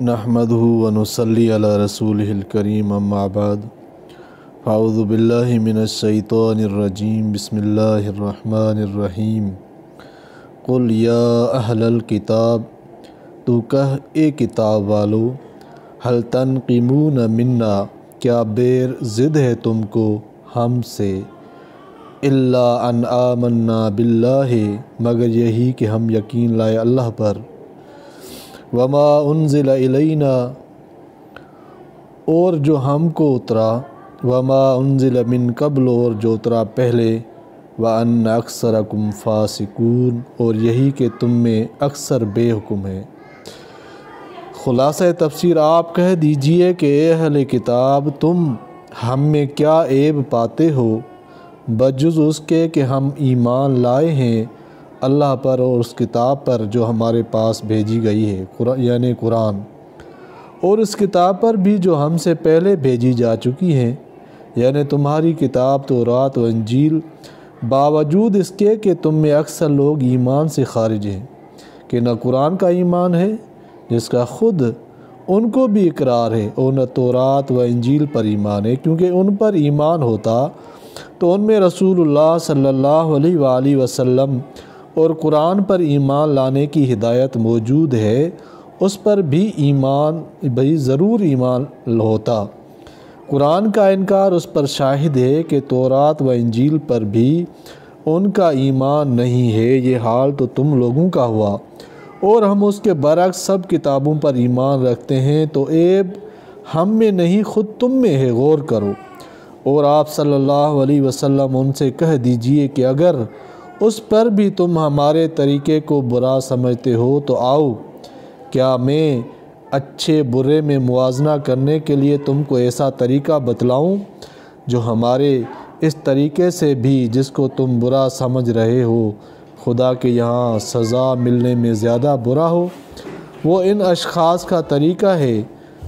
نحمدہ ونصلی علی رسولہ الکریم اما بعد فاعوذ باللہ من الشیطان الرجیم بسم اللہ الرحمن الرحیم قل یا اہل الکتاب تو کہہ اے کتاب والو هل تنقمون منا کیا بیر ضد ہے تم کو ہم سے الا ان آمنا باللہ مگر یہی کہ ہم یقین لائے اللہ پر وما انزل الینا اور جو ہم کو اترا وما انزل من قبل اور جو اترا پہلے وان اکثرکم فاسقون اور یہی کہ تم میں اکثر بے حکم ہے۔ خلاصہ تفسیر آپ کہہ دیجئے کہ اے اہل کتاب تم ہم میں کیا عیب پاتے ہو بجز اس کے کہ ہم ایمان لائے ہیں اللہ پر اور اس کتاب پر جو ہمارے پاس بھیجی گئی ہے یعنی قرآن، اور اس کتاب پر بھی جو ہم سے پہلے بھیجی جا چکی ہیں یعنی تمہاری کتاب تورات و انجیل، باوجود اس کے کہ تم میں اکثر لوگ ایمان سے خارج ہیں کہ نہ قرآن کا ایمان ہے جس کا خود ان کو بھی اقرار ہے اور نہ تورات و انجیل پر ایمان ہے، کیونکہ ان پر ایمان ہوتا تو ان میں رسول اللہ صلی اللہ علیہ وآلہ وسلم اور قرآن پر ایمان لانے کی ہدایت موجود ہے، اس پر بھی ایمان ضرور ایمان ہوتا۔ قرآن کا انکار اس پر شاہد ہے کہ تورات و انجیل پر بھی ان کا ایمان نہیں ہے، یہ حال تو تم لوگوں کا ہوا، اور ہم اس کے برعکس سب کتابوں پر ایمان رکھتے ہیں، تو عیب ہم میں نہیں خود تم میں ہے، غور کرو۔ اور آپ صلی اللہ علیہ وسلم ان سے کہہ دیجئے کہ اگر اس پر بھی تم ہمارے طریقے کو برا سمجھتے ہو تو آؤ، کیا میں اچھے برے میں موازنہ کرنے کے لیے تم کو ایسا طریقہ بتلاؤں جو ہمارے اس طریقے سے بھی جس کو تم برا سمجھ رہے ہو خدا کے یہاں سزا ملنے میں زیادہ برا ہو؟ وہ ان اشخاص کا طریقہ ہے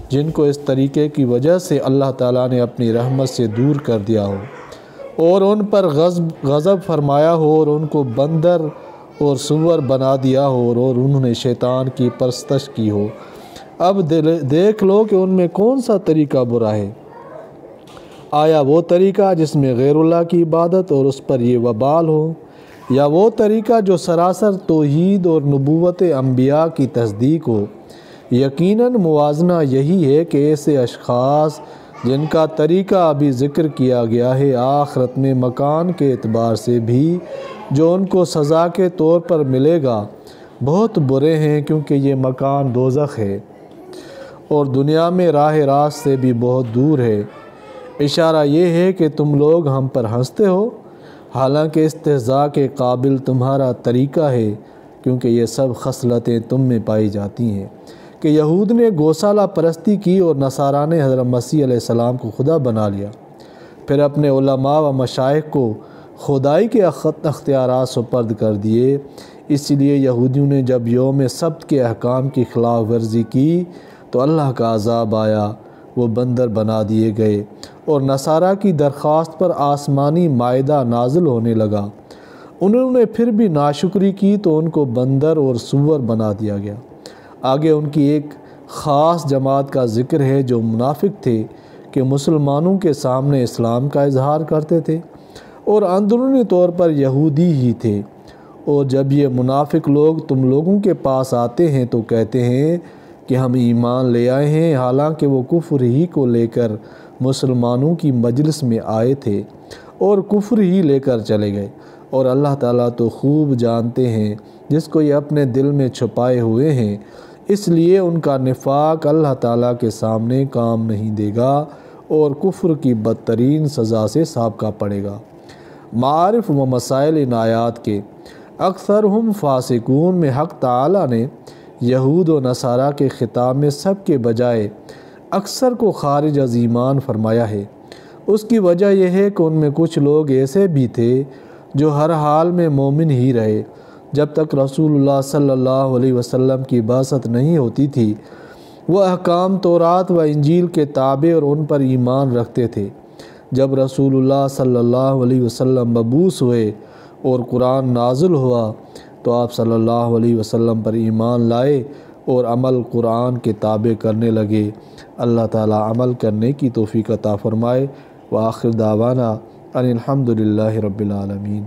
جن کو اس طریقے کی وجہ سے اللہ تعالیٰ نے اپنی رحمت سے دور کر دیا ہو اور ان پر غضب فرمایا ہو اور ان کو بندر اور سور بنا دیا ہو اور انہوں نے شیطان کی پرستش کی ہو۔ اب دیکھ لو کہ ان میں کون سا طریقہ برا ہے، آیا وہ طریقہ جس میں غیر اللہ کی عبادت اور اس پر یہ وبال ہو، یا وہ طریقہ جو سراسر توحید اور نبوت انبیاء کی تصدیق ہو؟ یقیناً موازنہ یہی ہے کہ ایسے اشخاص جن کا طریقہ ابھی ذکر کیا گیا ہے آخرت میں مکان کے اعتبار سے بھی جو ان کو سزا کے طور پر ملے گا بہت برے ہیں، کیونکہ یہ مکان دوزخ ہے اور دنیا میں راہ راست سے بھی بہت دور ہے۔ اشارہ یہ ہے کہ تم لوگ ہم پر ہنستے ہو حالانکہ استہزاء کے قابل تمہارا طریقہ ہے، کیونکہ یہ سب خصلتیں تم میں پائی جاتی ہیں کہ یہود نے گوسالہ پرستی کی اور نصارہ نے حضرت مسیح علیہ السلام کو خدا بنا لیا، پھر اپنے علماء و مشائخ کو خدائی کے اختیارات سپرد کر دیے۔ اس لیے یہودیوں نے جب یوم سبت کے احکام کی خلاف ورزی کی تو اللہ کا عذاب آیا، وہ بندر بنا دیے گئے، اور نصارہ کی درخواست پر آسمانی مائدہ نازل ہونے لگا، انہوں نے پھر بھی ناشکری کی تو ان کو بندر اور سور بنا دیا گیا۔ آگے ان کی ایک خاص جماعت کا ذکر ہے جو منافق تھے کہ مسلمانوں کے سامنے اسلام کا اظہار کرتے تھے اور اندرونی طور پر یہودی ہی تھے، اور جب یہ منافق لوگ تم لوگوں کے پاس آتے ہیں تو کہتے ہیں کہ ہم ایمان لے آئے ہیں، حالانکہ وہ کفر ہی کو لے کر مسلمانوں کی مجلس میں آئے تھے اور کفر ہی لے کر چلے گئے، اور اللہ تعالیٰ تو خوب جانتے ہیں جس کو یہ اپنے دل میں چھپائے ہوئے ہیں، اس لیے ان کا نفاق اللہ تعالیٰ کے سامنے کام نہیں دے گا اور کفر کی بدترین سزا سے سابقہ پڑے گا۔ معارف و مسائل ان آیات کے اکثرہم فاسقون میں حق تعالیٰ نے یہود و نصارہ کے خطاب میں سب کے بجائے اکثر کو خارج از ایمان فرمایا ہے۔ اس کی وجہ یہ ہے کہ ان میں کچھ لوگ ایسے بھی تھے جو ہر حال میں مومن ہی رہے جب تک رسول اللہ صلی اللہ علیہ وسلم کی بعثت نہیں ہوتی تھی، وہ احکام تورات و انجیل کے تابع اور ان پر ایمان رکھتے تھے۔ جب رسول اللہ صلی اللہ علیہ وسلم مبعوث ہوئے اور قرآن نازل ہوا تو آپ صلی اللہ علیہ وسلم پر ایمان لائے اور عمل قرآن کے تابع کرنے لگے۔ اللہ تعالیٰ عمل کرنے کی توفیق عطا فرمائے۔ وآخر دعوانا ان الحمد للہ رب العالمین۔